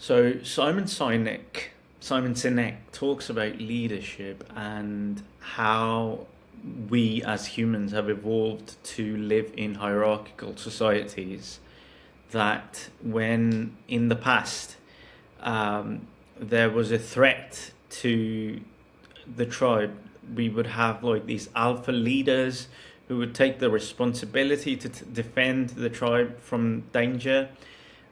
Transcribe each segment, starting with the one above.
So Simon Sinek talks about leadership and how we as humans have evolved to live in hierarchical societies. That when in the past there was a threat to the tribe, we would have like these alpha leaders who would take the responsibility to defend the tribe from danger,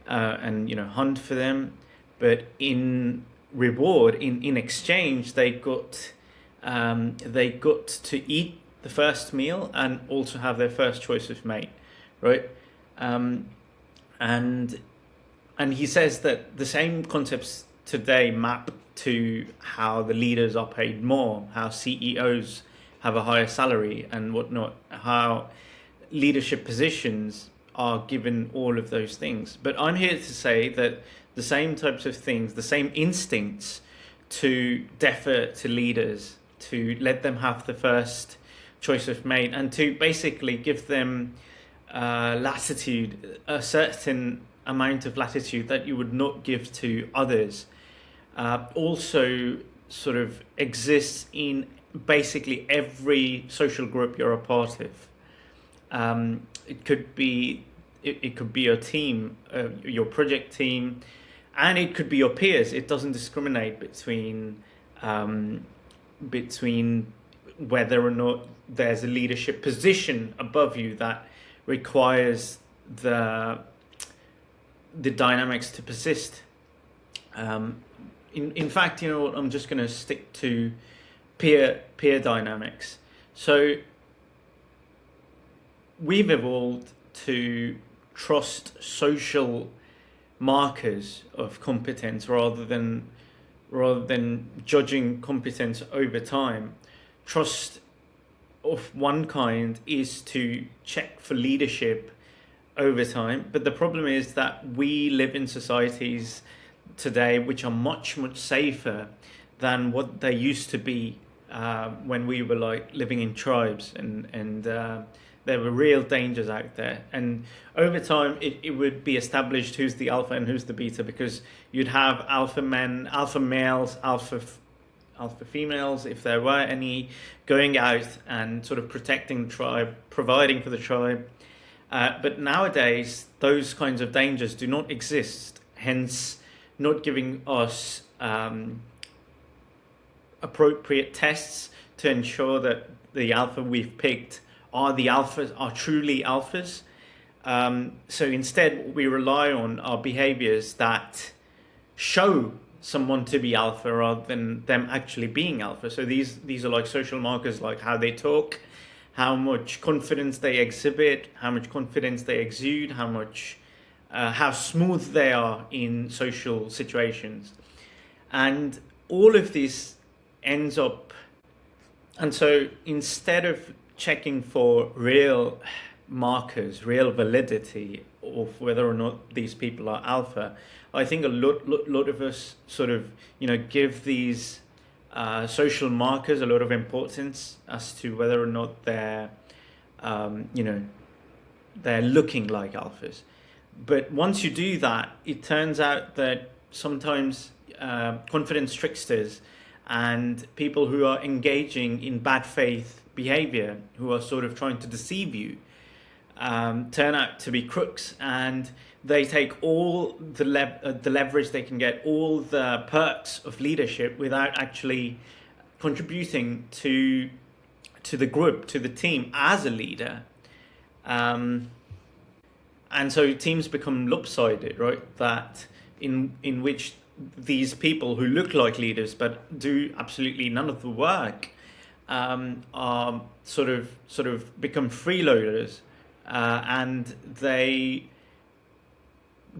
and hunt for them. But in reward, in exchange, they got to eat the first meal and also have their first choice of mate, right? Um, and and he says that the same concepts today map to how the leaders are paid more, how CEOs have a higher salary and whatnot, how leadership positions are given all of those things. But I'm here to say that the same types of things, the same instincts to defer to leaders, to let them have the first choice of mate, and to basically give them latitude, a certain amount of latitude that you would not give to others, also sort of exists in basically every social group you're a part of. It could be your team, your project team, and it could be your peers. It doesn't discriminate between whether or not there's a leadership position above you that requires the dynamics to persist. In fact, I'm just going to stick to peer dynamics. So we've evolved to trust social markers of competence rather than judging competence over time. Trust of one kind is to check for leadership over time, but the problem is that we live in societies today which are much safer than what they used to be, when we were like living in tribes, and there were real dangers out there. And over time, it would be established who's the alpha and who's the beta, because you'd have alpha men, alpha males, alpha females, if there were any, going out and sort of protecting the tribe, providing for the tribe. But nowadays, those kinds of dangers do not exist, hence not giving us appropriate tests to ensure that the alpha we've picked are truly alphas. So instead, we rely on our behaviors that show someone to be alpha rather than them actually being alpha. So these are like social markers, like how they talk, how much confidence they exhibit, how much confidence they exude, how smooth they are in social situations. And all of this ends up, and so instead of checking for real markers, real validity of whether or not these people are alpha, I think a lot of us sort of give these social markers a lot of importance as to whether or not they're looking like alphas. But once you do that, it turns out that sometimes confidence tricksters and people who are engaging in bad faith behavior, who are sort of trying to deceive you, turn out to be crooks, and they take all the leverage they can get, all the perks of leadership, without actually contributing to the group, to the team as a leader. And so teams become lopsided, right? That in which these people who look like leaders but do absolutely none of the work, are sort of become freeloaders, and they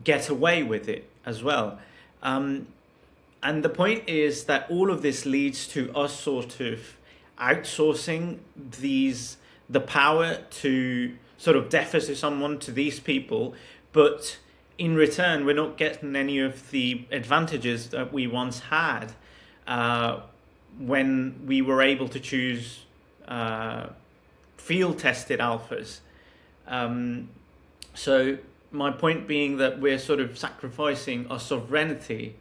get away with it as well. And the point is that all of this leads to us sort of outsourcing the power to sort of defer to someone, to these people, but in return, we're not getting any of the advantages that we once had, when we were able to choose field-tested alphas. So my point being that we're sort of sacrificing our sovereignty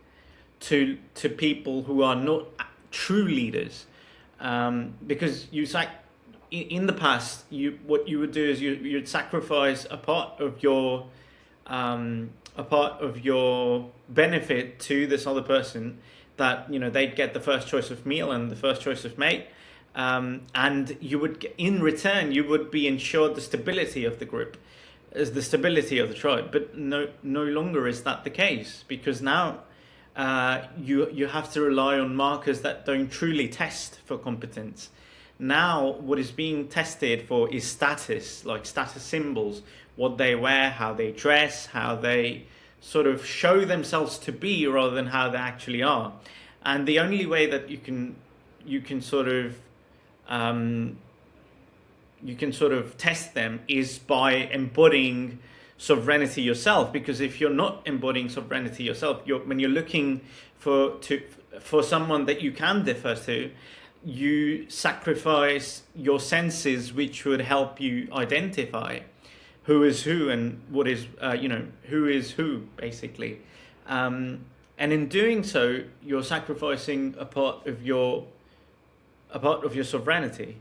to people who are not true leaders, because in the past, what you would do is you'd sacrifice a part of your benefit to this other person, that they'd get the first choice of meal and the first choice of mate, and in return you would be ensured the stability of the group, as the stability of the tribe. But no longer is that the case, because now you have to rely on markers that don't truly test for competence. Now what is being tested for is status, like status symbols, what they wear, how they dress, how they sort of show themselves to be, rather than how they actually are. And the only way that you can sort of test them is by embodying sovereignty yourself. Because if you're not embodying sovereignty yourself, when you're looking for someone that you can defer to, you sacrifice your senses, which would help you identify who is who and what is who is who, basically. And in doing so, you're sacrificing a part of your sovereignty.